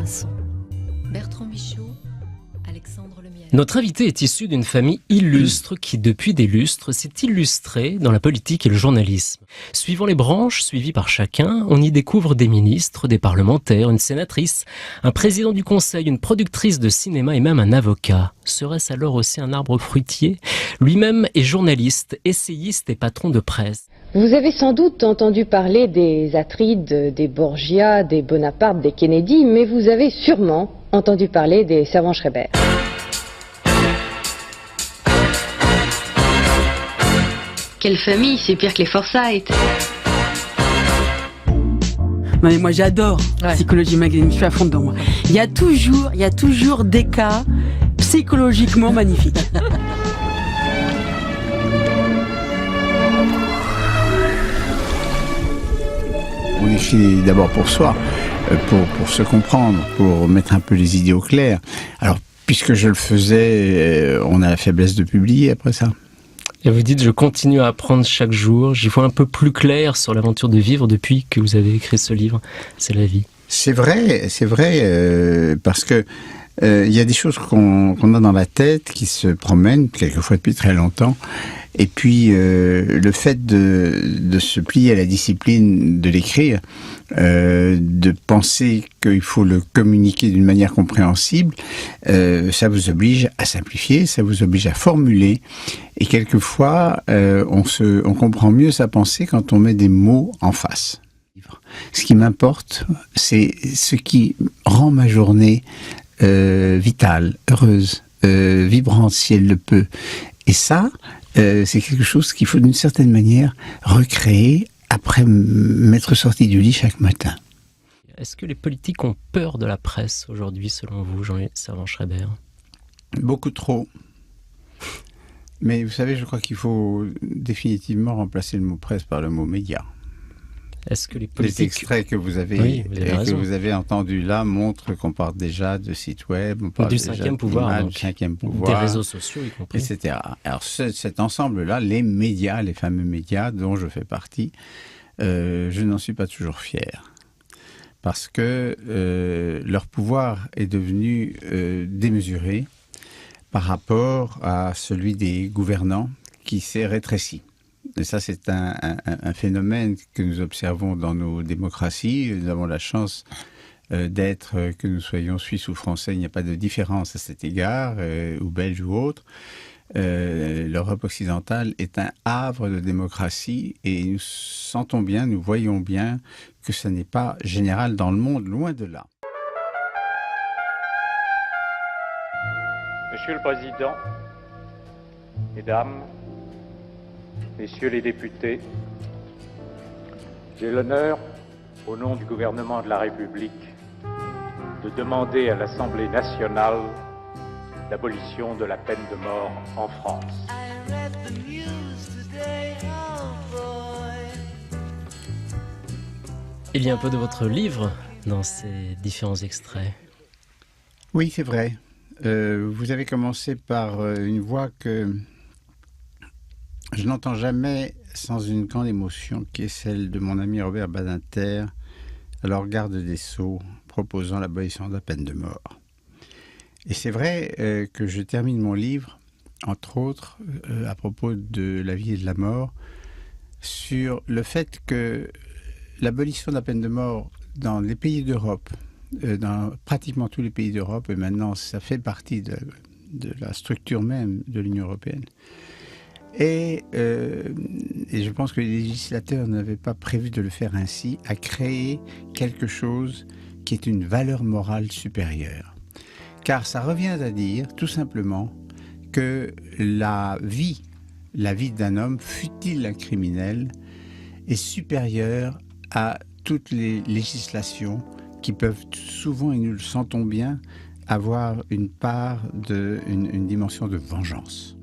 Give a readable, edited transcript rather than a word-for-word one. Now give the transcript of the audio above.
Pinson, Bertrand Michaud, Alexandre Lemierre. Notre invité est issu d'une famille illustre qui, depuis des lustres, s'est illustrée dans la politique et le journalisme. Suivant les branches suivies par chacun, on y découvre des ministres, des parlementaires, une sénatrice, un président du conseil, une productrice de cinéma et même un avocat. Serait-ce alors aussi un arbre fruitier ? Lui-même est journaliste, essayiste et patron de presse. Vous avez sans doute entendu parler des Atrides, des Borgia, des Bonaparte, des Kennedy, mais vous avez sûrement entendu parler des Servan-Schreiber. Quelle famille, c'est pire que les Forsyth. Non mais moi j'adore Psychologie Magazine, je suis à fond dedans moi. Il y a toujours des cas psychologiquement magnifiques. On écrit d'abord pour soi, pour se comprendre, pour mettre un peu les idées au clair. Alors, puisque je le faisais, on a la faiblesse de publier après ça. Et vous dites, je continue à apprendre chaque jour, j'y vois un peu plus clair sur l'aventure de vivre depuis que vous avez écrit ce livre, C'est la vie. C'est vrai, parce que il y a des choses qu'on a dans la tête qui se promènent, quelquefois depuis très longtemps. Et puis, le fait de se plier à la discipline de l'écrire, de penser qu'il faut le communiquer d'une manière compréhensible, ça vous oblige à simplifier, ça vous oblige à formuler. Et quelquefois, on comprend mieux sa pensée quand on met des mots en face. Ce qui m'importe, c'est ce qui rend ma journée vitale, heureuse, vibrante si elle le peut. Et ça, c'est quelque chose qu'il faut d'une certaine manière recréer après m'être sorti du lit chaque matin. Est-ce que les politiques ont peur de la presse aujourd'hui, selon vous, Jean-Louis Servan-Schreiber ? Beaucoup trop. Mais vous savez, je crois qu'il faut définitivement remplacer le mot presse par le mot média. Est-ce que les politiques... Les extraits que vous avez entendus là montrent qu'on part déjà de sites web, on parle du déjà cinquième pouvoir, du cinquième pouvoir, des réseaux sociaux y compris, etc. Alors cet ensemble-là, les médias, les fameux médias dont je fais partie, je n'en suis pas toujours fier. Parce que leur pouvoir est devenu démesuré par rapport à celui des gouvernants qui s'est rétréci. Et ça, c'est un phénomène que nous observons dans nos démocraties. Nous avons la chance d'être, que nous soyons suisses ou français, il n'y a pas de différence à cet égard, ou belge ou autre. L'Europe occidentale est un havre de démocratie et nous sentons bien, nous voyons bien que ce n'est pas général dans le monde, loin de là. Monsieur le Président, Mesdames, Messieurs les députés, j'ai l'honneur, au nom du gouvernement de la République, de demander à l'Assemblée nationale l'abolition de la peine de mort en France. Il y a un peu de votre livre dans ces différents extraits. Oui, c'est vrai. Vous avez commencé par une voix que je n'entends jamais sans une grande émotion, qui est celle de mon ami Robert Badinter, alors garde des Sceaux, proposant l'abolition de la peine de mort. Et c'est vrai que je termine mon livre, entre autres, à propos de la vie et de la mort, sur le fait que l'abolition de la peine de mort dans les pays d'Europe, dans pratiquement tous les pays d'Europe, et maintenant ça fait partie de la structure même de l'Union européenne, et je pense que les législateurs n'avaient pas prévu de le faire ainsi, a créé quelque chose qui est une valeur morale supérieure. Car ça revient à dire, tout simplement, que la vie d'un homme, fût-il un criminel, est supérieure à toutes les législations qui peuvent souvent, et nous le sentons bien, avoir une part une dimension de vengeance.